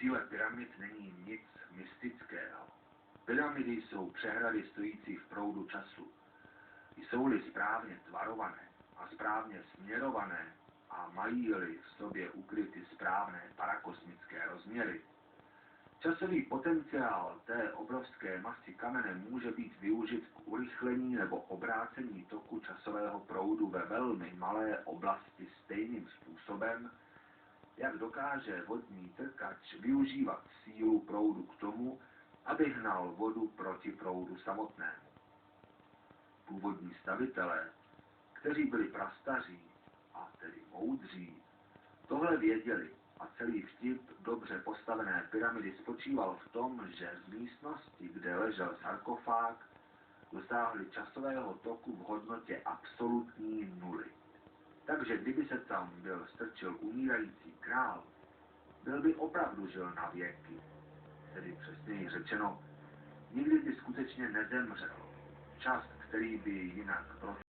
síle pyramid není nic mystického. Pyramidy jsou přehrady stojící v proudu času. Jsou-li správně tvarované a správně směrované a mají-li v sobě ukryty správné parakosmické rozměry, časový potenciál té obrovské masy kamene může být využit k urychlení nebo obrácení toku časového proudu ve velmi malé oblasti stejným způsobem, jak dokáže vodní trkač využívat sílu proudu k tomu, aby hnal vodu proti proudu samotnému. Původní stavitelé, kteří byli prastaří a tedy moudří, tohle věděli a celý vtip dobře postavené pyramidy spočíval v tom, že z místnosti, kde ležel sarkofág, dosáhli časového toku v hodnotě absolutní nuly. Takže kdyby se tam byl strčil umírající král, byl by opravdu žil na věky. Tedy přesněji řečeno, nikdy by skutečně nezemřel. Čas, který by jinak